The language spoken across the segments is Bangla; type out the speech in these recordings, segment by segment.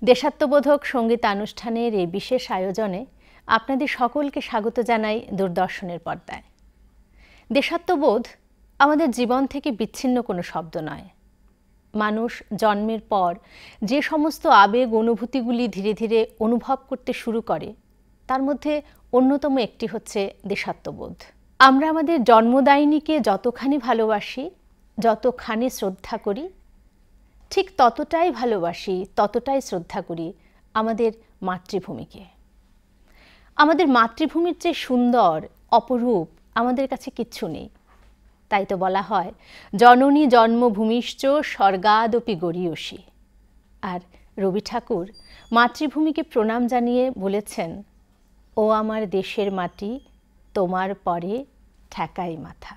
দেশাত্মবোধক সঙ্গীতানুষ্ঠানের এই বিশেষ আয়োজনে আপনাদের সকলকে স্বাগত জানাই দূরদর্শনের পর্দায়। দেশাত্মবোধ আমাদের জীবন থেকে বিচ্ছিন্ন কোনো শব্দ নয়। মানুষ জন্মের পর যে সমস্ত আবেগ অনুভূতিগুলি ধীরে ধীরে অনুভব করতে শুরু করে তার মধ্যে অন্যতম একটি হচ্ছে দেশাত্মবোধ। আমরা আমাদের জন্মদায়িনীকে যতখানি ভালোবাসি, যতখানি শ্রদ্ধা করি, ঠিক ততটাই ভালোবাসি, ততটাই শ্রদ্ধা করি আমাদের মাতৃভূমিকে। আমাদের মাতৃভূমির চেয়ে সুন্দর, অপরূপ আমাদের কাছে কিচ্ছু নেই। তাই তো বলা হয় জননী জন্মভূমিশ্চ স্বর্গাদপি গরীয়সী। আর রবি ঠাকুর মাতৃভূমিকে প্রণাম জানিয়ে বলেছেন, ও আমার দেশের মাটি, তোমার পরে ঠেকাই মাথা।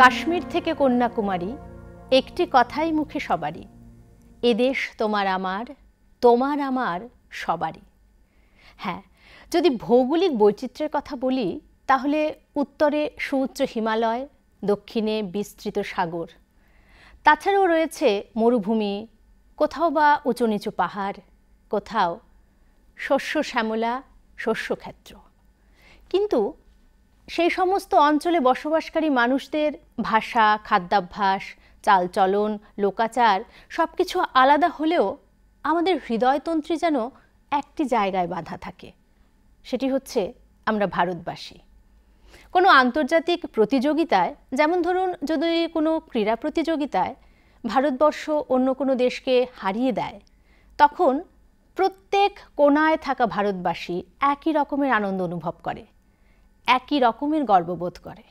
কাশ্মীর থেকে কন্যাকুমারী, একটি কথাই মুখে সবারই, এদেশ তোমার আমার, তোমার আমার সবারই। হ্যাঁ, যদি ভৌগোলিক বৈচিত্র্যের কথা বলি, তাহলে উত্তরে সুউচ্চ হিমালয়, দক্ষিণে বিস্তৃত সাগর, তাছাড়াও রয়েছে মরুভূমি, কোথাও বা উঁচু নিচু পাহাড়, কোথাও শস্য শ্যামলা শস্যক্ষেত্র। কিন্তু সেই সমস্ত অঞ্চলে বসবাসকারী মানুষদের ভাষা, খাদ্যাভ্যাস, চালচলন, লোকাচার সব কিছু আলাদা হলেও আমাদের হৃদয়তন্ত্রী যেন একটি জায়গায় বাঁধা থাকে, সেটি হচ্ছে আমরা ভারতবাসী। কোনো আন্তর্জাতিক প্রতিযোগিতায়, যেমন ধরুন যদি কোনো ক্রীড়া প্রতিযোগিতায় ভারতবর্ষ অন্য কোনো দেশকে হারিয়ে দেয়, তখন প্রত্যেক কোণায় থাকা ভারতবাসী একই রকমের আনন্দ অনুভব করে, একই রকমের গর্ববোধ করে।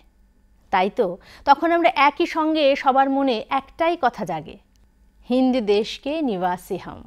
তাই তো তখন আমরা একই সঙ্গে সবার মনে একটাই কথা জাগে, হিন্দ দেশকে নিবাসী হাম।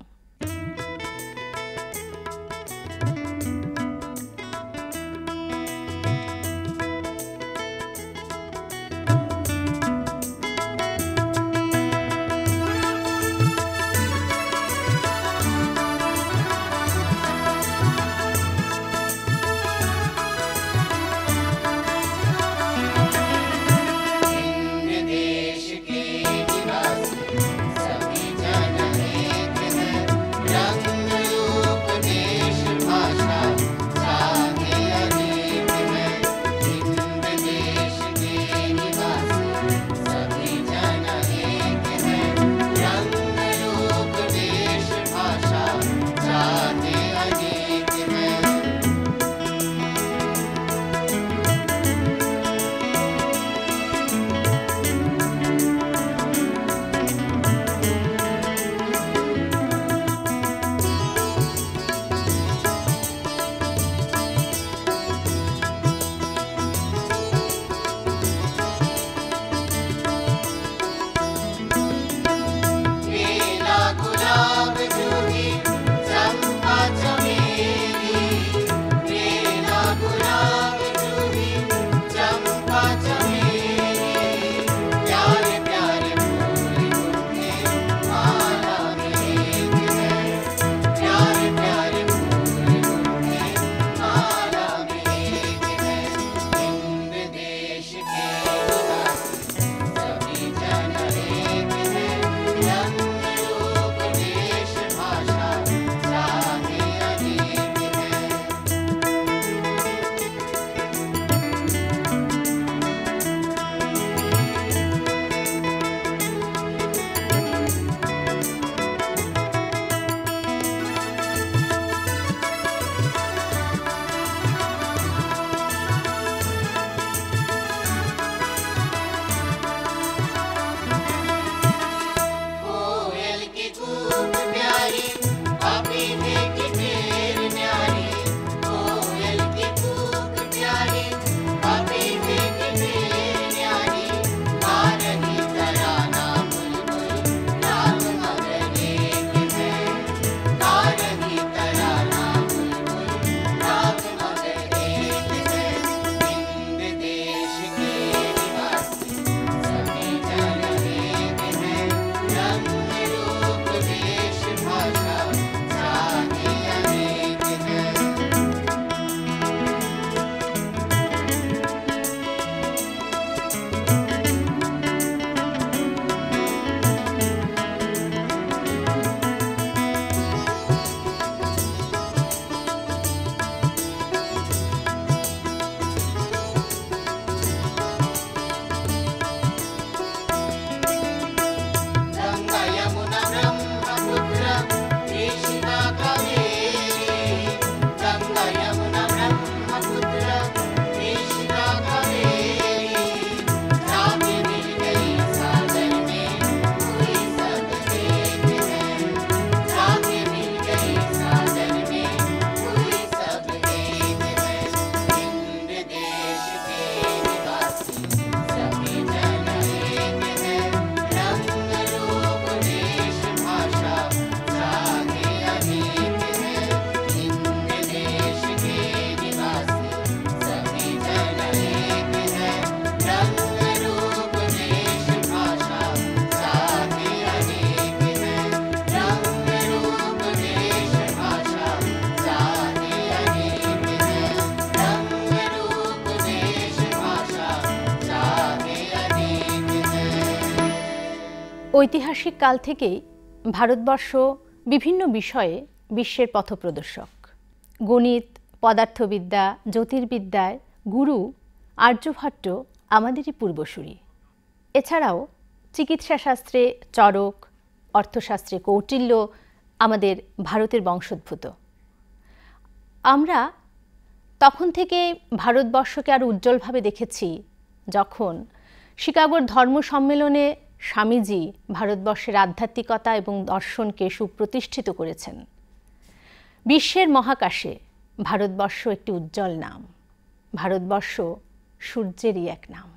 ঐতিহাসিক কাল থেকেই ভারতবর্ষ বিভিন্ন বিষয়ে বিশ্বের পথপ্রদর্শক। গণিত, পদার্থবিদ্যা, জ্যোতির্বিদ্যায় গুরু আর্যভট্ট আমাদেরই পূর্বসূরি। এছাড়াও চিকিৎসাশাস্ত্রে চরক, অর্থশাস্ত্রে কৌটিল্য আমাদের ভারতের বংশোদ্ভূত। আমরা তখন থেকে ভারতবর্ষকে আরও উজ্জ্বলভাবে দেখেছি যখন শিকাগোর ধর্ম সম্মেলনে স্বামীজি ভারতবর্ষের আধ্যাত্মিকতা এবং দর্শনকে সুপ্রতিষ্ঠিত করেছেন। বিশ্বের মহাকাশে ভারতবর্ষ একটি উজ্জ্বল নাম। ভারতবর্ষ সূর্যেরই এক নাম।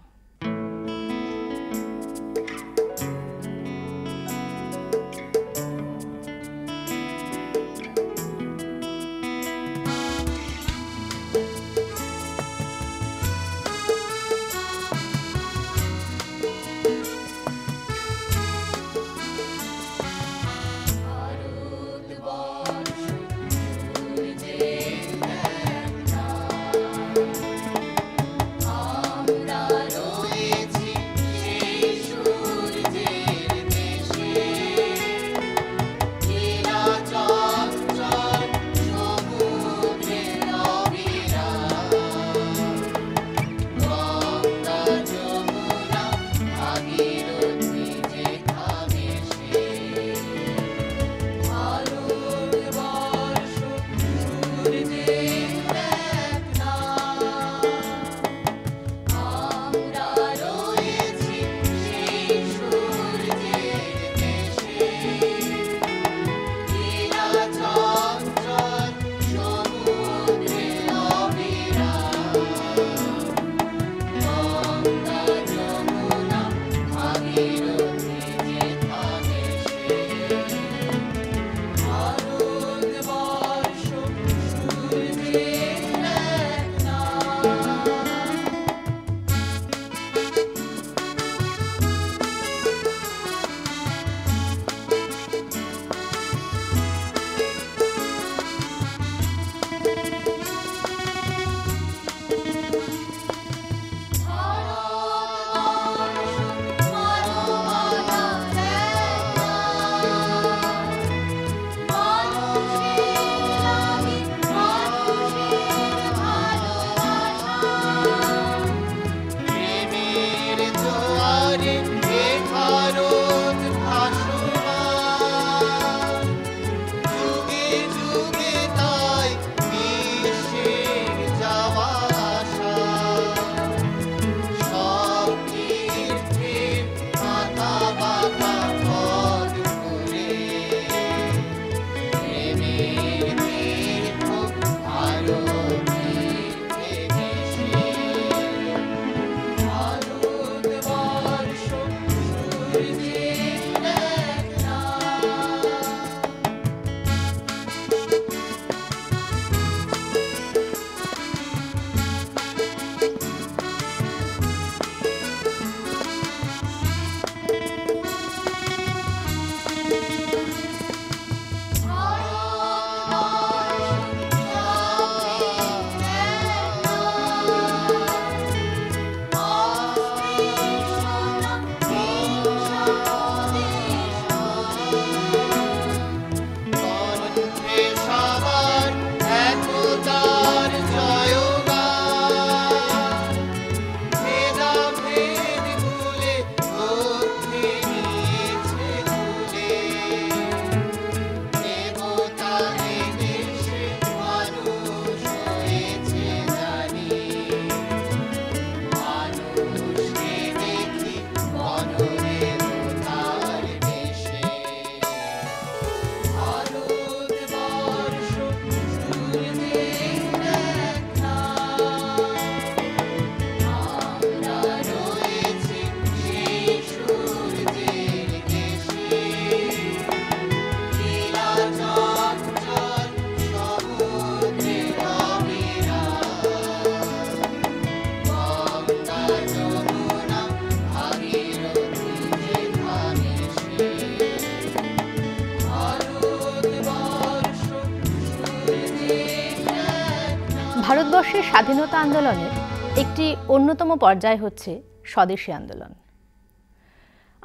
ভারতবর্ষের স্বাধীনতা আন্দোলনের একটি অন্যতম পর্যায় হচ্ছে স্বদেশী আন্দোলন।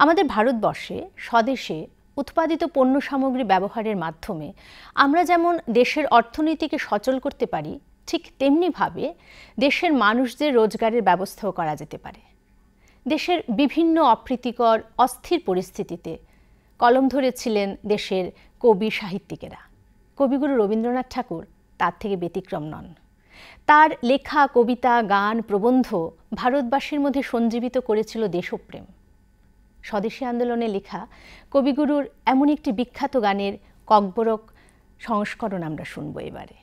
আমাদের ভারতবর্ষে স্বদেশে উৎপাদিত পণ্য সামগ্রী ব্যবহারের মাধ্যমে আমরা যেমন দেশের অর্থনীতিকে সচল করতে পারি, ঠিক তেমনিভাবে দেশের মানুষদের রোজগারের ব্যবস্থাও করা যেতে পারে। দেশের বিভিন্ন অপ্রীতিকর অস্থির পরিস্থিতিতে কলম ধরেছিলেন দেশের কবি সাহিত্যিকেরা। কবিগুরু রবীন্দ্রনাথ ঠাকুর তার থেকে ব্যতিক্রম নন। তার লেখা কবিতা, গান, প্রবন্ধ ভারতবাসীর মধ্যে সঞ্জীবিত করেছিল দেশপ্রেম। স্বদেশী আন্দোলনে লেখা কবিগুরুর এমন একটি বিখ্যাত গানের ককবরক সংস্করণ আমরা শুনব এবারে।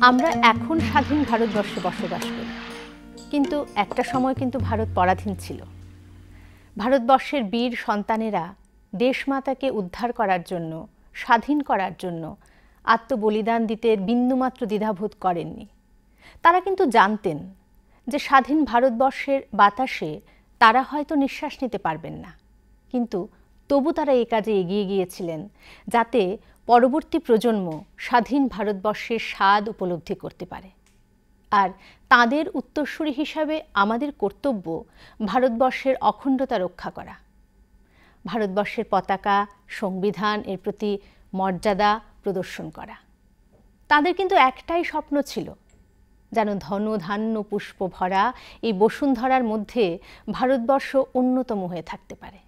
আমরা এখন স্বাধীন ভারতবর্ষে বসবাস করি, কিন্তু একটা সময় কিন্তু ভারত পরাধীন ছিল। ভারতবর্ষের বীর সন্তানেরা দেশমাতাকে উদ্ধার করার জন্য, স্বাধীন করার জন্য আত্মবলিদান দিতে বিন্দুমাত্র দ্বিধাবোধ করেননি। তারা কিন্তু জানতেন যে স্বাধীন ভারতবর্ষের বাতাসে তারা হয়তো নিঃশ্বাস নিতে পারবেন না, কিন্তু তবু তারা এই কাজে এগিয়ে গিয়েছিলেন যাতে পরবর্তী প্রজন্ম স্বাধীন ভারতবর্ষের স্বাদ উপলব্ধি করতে পারে। আর তাদের উত্তরসূরি হিসাবে আমাদের কর্তব্য ভারতবর্ষের অখণ্ডতা রক্ষা করা, ভারতবর্ষের পতাকা, সংবিধান এর প্রতি মর্যাদা প্রদর্শন করা। তাদের কিন্তু একটাই স্বপ্ন ছিল, যেন ধন ধান্য পুষ্প ভরা এই বসুন্ধরার মধ্যে ভারতবর্ষ অন্যতম হয়ে থাকতে পারে।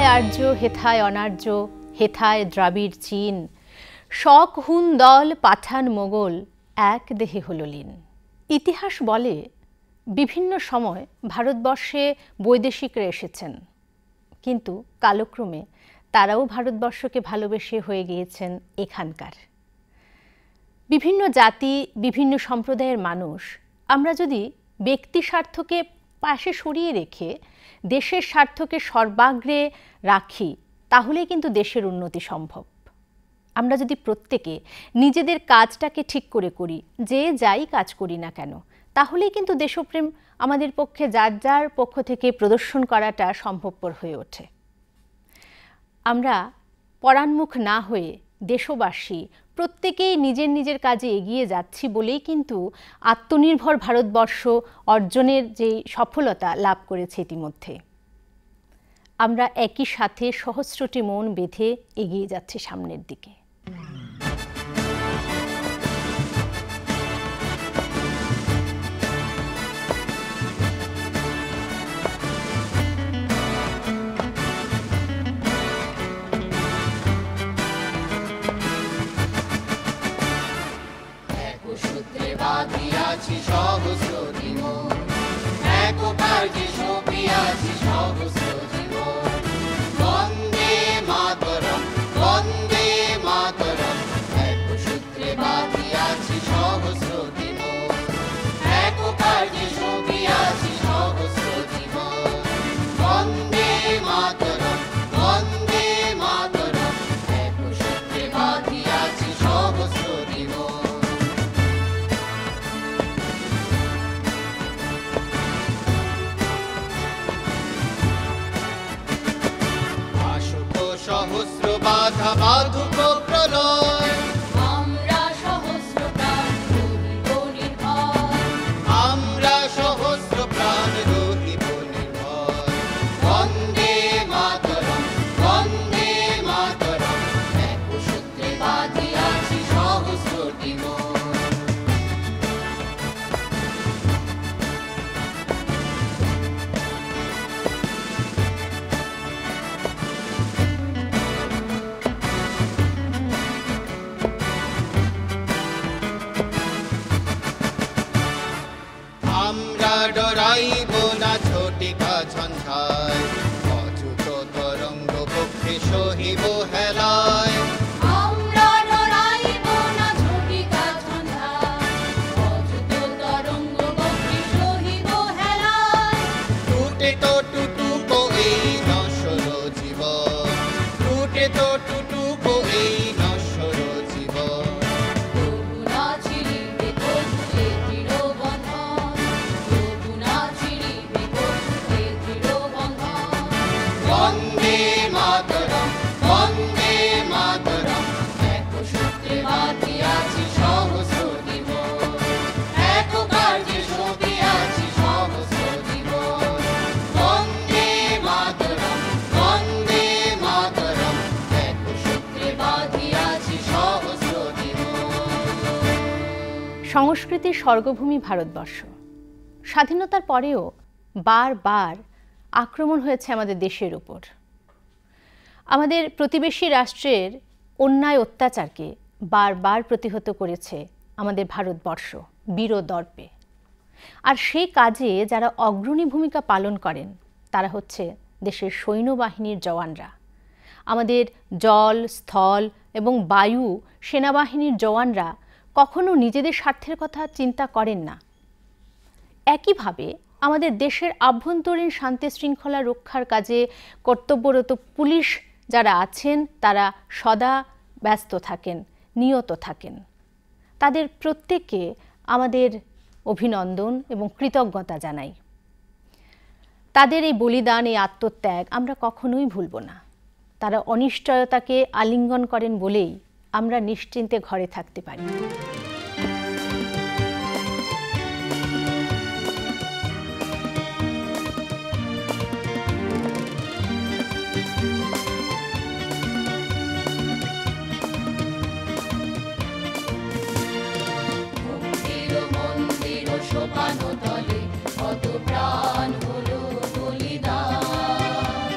হেথায় আর্য হেথায় অনার্য, হেথায় দ্রাবিড় চীন, শক হুন দল পাঠান মোগল, এক দেহে হল লীন। ইতিহাস বলে বিভিন্ন সময় ভারতবর্ষে বৈদেশিকরা এসেছেন, কিন্তু কালক্রমে তারাও ভারতবর্ষকে ভালোবেসে হয়ে গিয়েছেন এখানকার। বিভিন্ন জাতি, বিভিন্ন সম্প্রদায়ের মানুষ আমরা যদি ব্যক্তি স্বার্থকে পাশে সরিয়ে রেখে দেশের স্বার্থকে সর্বাগ্রে রাখি, তাহলে কিন্তু দেশের উন্নতি সম্ভব। আমরা যদি প্রত্যেকে নিজেদের কাজটাকে ঠিক করে করি, যে যাই কাজ করি না কেন, তাহলেই কিন্তু দেশপ্রেম আমাদের পক্ষে যার যার পক্ষ থেকে প্রদর্শন করাটা সম্ভবপর হয়ে ওঠে। আমরা পরাণমুখ না হয়ে দেশবাসী প্রত্যেকেই নিজের নিজের কাজে এগিয়ে যাচ্ছি বলেই কিন্তু আত্মনির্ভর ভারতবর্ষ অর্জনের যে সফলতা লাভ করেছে ইতিমধ্যে। আমরা একই সাথে সহস্রটি মন বেঁধে এগিয়ে যাচ্ছি সামনের দিকে। সহস্রটি মন, এক কার্যে সপিয়াছি সহস্র জীবন। বন্দে মাতরম, বন্দে মাতরম, এক সূত্রে বাঁধিয়াছি সহস্রটি মন, এক কার্যে সপিয়াছি সহস্র জীবন। বন্দে মাতরম, বন্দে মাতরম, এক সূত্রে বাঁধিয়াছি সহস্র জীবন। সহস্র বাধা বাধুক প্রলয়, আমরা সহস্র প্রাণ রহিব নির্ভয়, আমরা সহস্র প্রাণ রহিব নির্ভয়। বন্দে মাতরম, বন্দে মাতরম, এক সূত্রে বাঁধিয়াছি সহস্রটি মন। আমরা ডরাইব না ছোটিকা ঝঞ্ঝায়, অচ্যুত তরঙ্গ পক্ষে সহিব হেলায়। আমরা ডরাইব না ঝটিকা ঝঞ্ঝায়, অযুত তরঙ্গ বক্ষে সহিব হেলায়। টুটে তো টুটুক এই নশ্বর জীবন, টুটে তো টুটুক এই নশ্বর জীবন। তবু না ছিড়িবে কটুকে দৃঢ় বন্ধন, তবু না ছিড়িবে কটুকে দৃঢ় বন্ধন। বন্দে মাতরম, বন্দে মাতরম, এক সূত্রে বাঁধিয়াছি সহস্র জীবন, এক কার্যে সপিয়াছি সহস্র জীবন। বন্দে মাতরম, বন্দে মাতরম, এক সূত্রে বাঁধিয়াছি সহস্র জীবন। সংস্কৃতির স্বর্গভূমি ভারতবর্ষ। স্বাধীনতার পরেও বারবার আক্রমণ হয়েছে আমাদের দেশের উপর। আমাদের প্রতিবেশী রাষ্ট্রের অন্যায় অত্যাচারকে বারবার প্রতিহত করেছে আমাদের ভারতবর্ষ বীরদর্পে। আর সেই কাজে যারা অগ্রণী ভূমিকা পালন করেন তারা হচ্ছে দেশের সৈন্যবাহিনীর জওয়ানরা। আমাদের জল, স্থল এবং বায়ু সেনাবাহিনীর জওয়ানরা কখনো নিজেদের স্বার্থের কথা চিন্তা করেন না। একইভাবে আমাদের দেশের আভ্যন্তরীণ শান্তি শৃঙ্খলা রক্ষার কাজে কর্তব্যরত পুলিশ যারা আছেন তারা সদা ব্যস্ত থাকেন, নিয়ত থাকেন। তাদের প্রত্যেককে আমাদের অভিনন্দন এবং কৃতজ্ঞতা জানাই। তাদের এই বলিদান, এই আত্মত্যাগ আমরা কখনোই ভুলব না। তারা অনিশ্চয়তাকে আলিঙ্গন করেন বলেই আমরা নিশ্চিন্তে ঘরে থাকতে পারি। মন্দির সোপান তলে কত প্রাণ হলো বলিদান।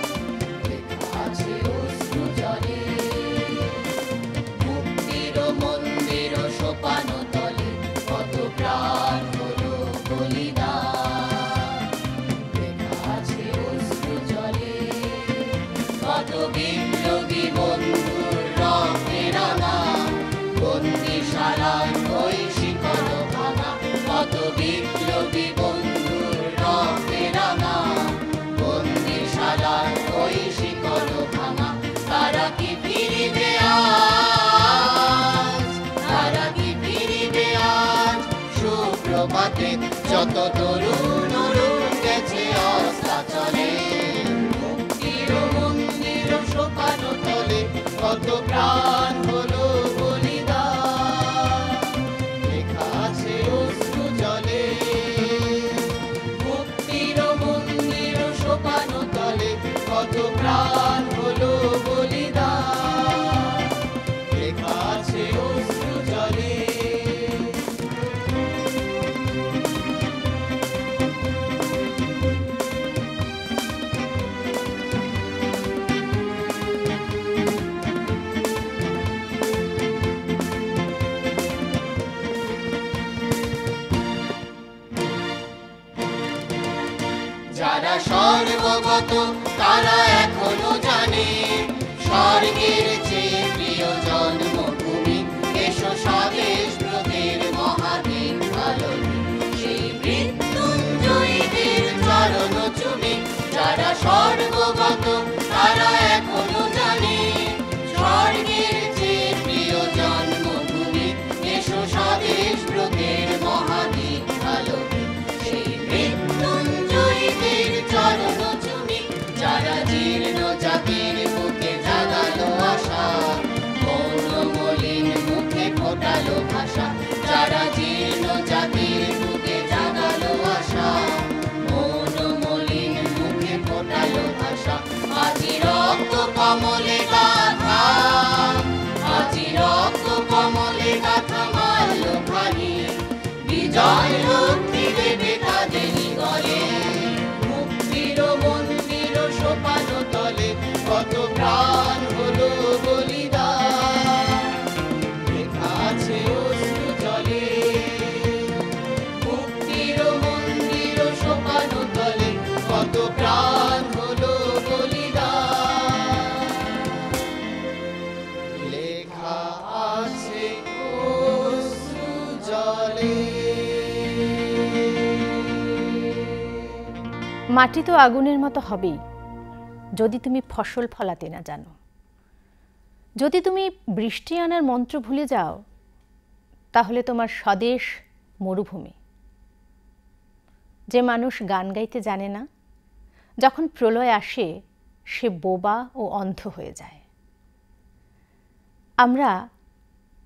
পথে যত তরুণ অরুণ গেছে অস্তাচলে। মুক্তির মন্দির সোপানো তলে কত প্রাণ হলো বলিদান, লেখা আছে অশ্রু জলে। মুক্তির মন্দির সোপানো তলে কত প্রাণ হলো বলিদান, লেখা আছে অশ্রু জলে। যারা স্বর্গগত তারা এখনো জানে স্বর্গের চেয়ে প্রিয় জন্মভূমি। এসো স্বদেশ ব্রতের মহাদিন আলোকে, সেই মৃত্যুঞ্জয়ীদের চরণ চুমি। যারা স্বর্গগত তারা এখনো জানে স্বর্গের চেয়ে প্রিয় জন্মভূমি। এসো স্বদেশ ব্রতের মহাদিন আলোকে, সেই মৃত্যুঞ্জয়ীদের চরণ চুমি। যারা জীর্ণ জাতির বুকে জাগালো আশা, মৌন মলিন মুখে ফোটালো ভাষা। যারা জীর্ণ জাতির বুকে জাগালো আশা, মৌন মলিন মুখে ফোটালো ভাষা। আজি রক্ত কমলে গাথা, আজি রক্ত কমলে গাথা মাল্য খানি। বিজয় লক্ষ্মী দেবে তাদেরই গলে, মুক্তির মন্দির সোপানো তলে কত প্রাণ হলো বলিদান, লেখা আছে অশ্রু জলে। মুক্তির মন্দির সোপানো তলে কত প্রাণ হলো বলিদান, লেখা আছে অশ্রু জলে। মাটি তো আগুনের মতো হবেই যদি তুমি ফসল ফলাতে না জানো। যদি তুমি বৃষ্টি আনার মন্ত্র ভুলে যাও, তাহলে তোমার স্বদেশ মরুভূমি। যে মানুষ গান গাইতে জানে না, যখন প্রলয় আসে সে বোবা ও অন্ধ হয়ে যায়। আমরা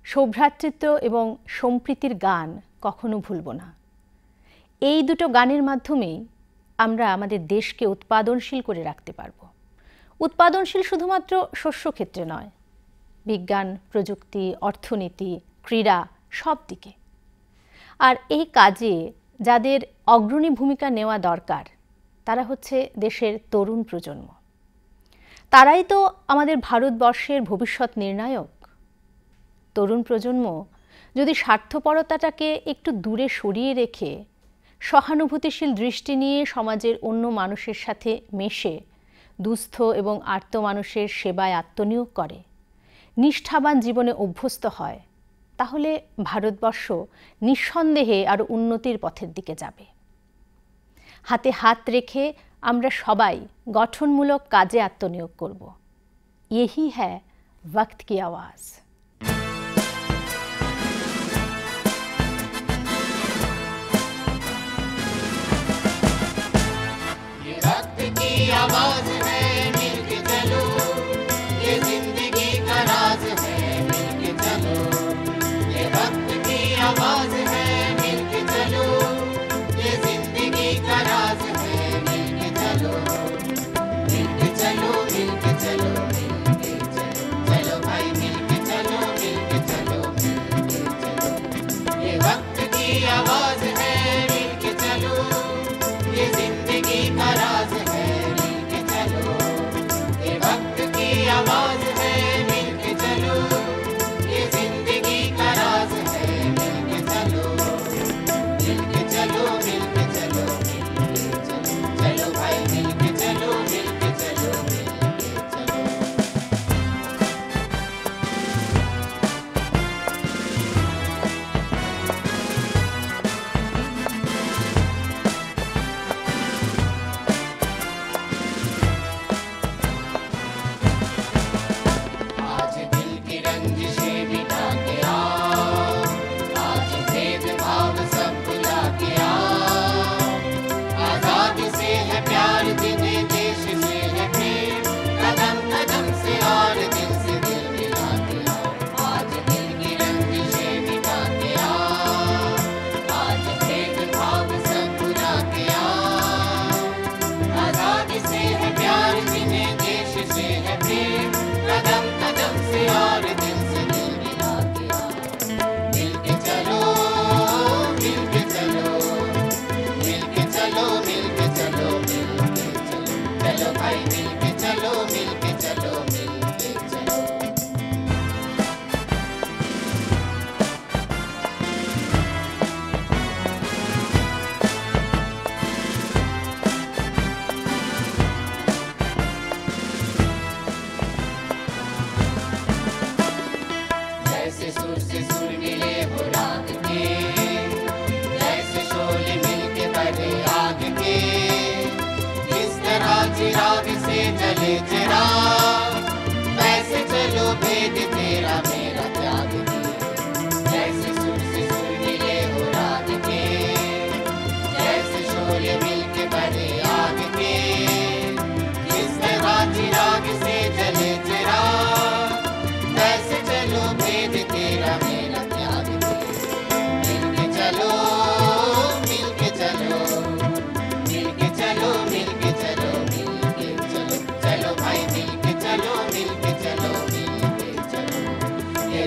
সৌভ্রাতৃত্ব এবং সম্প্রীতির গান কখনো ভুলব না। এই দুটো গানের মাধ্যমেই আমরা আমাদের দেশকে উৎপাদনশীল করে রাখতে পারব। উৎপাদনশীল শুধুমাত্র শস্য ক্ষেত্রে নয়, বিজ্ঞান, প্রযুক্তি, অর্থনীতি, ক্রীড়া, সব দিকে। আর এই কাজে যাদের অগ্রণী ভূমিকা নেওয়া দরকার তারা হচ্ছে দেশের তরুণ প্রজন্ম। তারাই তো আমাদের ভারতবর্ষের ভবিষ্যৎ নির্ণায়ক। তরুণ প্রজন্ম যদি স্বার্থপরতাটাকে একটু দূরে সরিয়ে রেখে সহানুভূতিশীল দৃষ্টি নিয়ে সমাজের অন্য মানুষের সাথে মেশে দুস্থ এবং আর্ত মানুষের সেবায় আত্মনিয়োগ করে, নিষ্ঠাবান জীবনে অভ্যস্ত হয়, তাহলে ভারতবর্ষ নিঃসন্দেহে আরও উন্নতির পথের দিকে যাবে। হাতে হাত রেখে আমরা সবাই গঠনমূলক কাজে আত্মনিয়োগ করব। यही है वक्त की आवाज़। आवाज है मिलके चलो, ये जिंदगी का राज है मिलके चलो। ये वक्त की आवाज है मिलके चलो, ये जिंदगी का राज है मिलके चलो। मिलके चलो मिलके चलो मिलके चलो, चलो भाई मिलके चलो मिलके चलो मिलके चलो। ये वक्त की आवाज है मिलके चलो, ये जिंदगी का राज है मिलके चलो।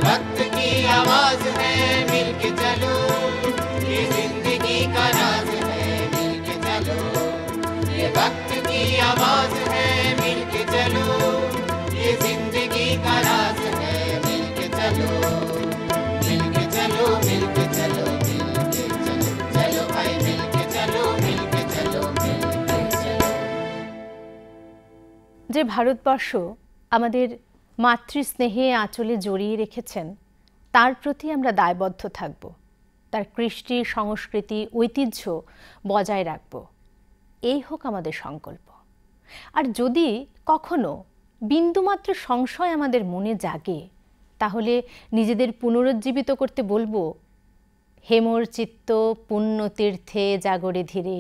वक्त की आवाज है मिलके चलो, ये जिंदगी का राज है मिलके चलो, ये वक्त की आवाज है मिलके चलो, ये जिंदगी का राज है मिलके चलो, मिलके चलो, मिलके चलो, मिलके चलो, चलो भाई मिलके चलो, मिलके चलो, मिलके चलो। যে ভারতবর্ষ আমাদের মাতৃস্নেহে আঁচলে জড়িয়ে রেখেছেন, তার প্রতি আমরা দায়বদ্ধ থাকব, তার কৃষ্টি সংস্কৃতি ঐতিহ্য বজায় রাখব, এই হোক আমাদের সংকল্প। আর যদি কখনো বিন্দুমাত্র সংশয় আমাদের মনে জাগে, তাহলে নিজেদের পুনরুজ্জীবিত করতে বলবো, হেমর চিত্ত পুণ্যতীর্থে জাগরে ধীরে,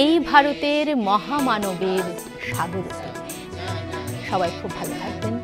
এই ভারতের মহামানবের সাগর। সবাই খুব ভালো থাকবেন।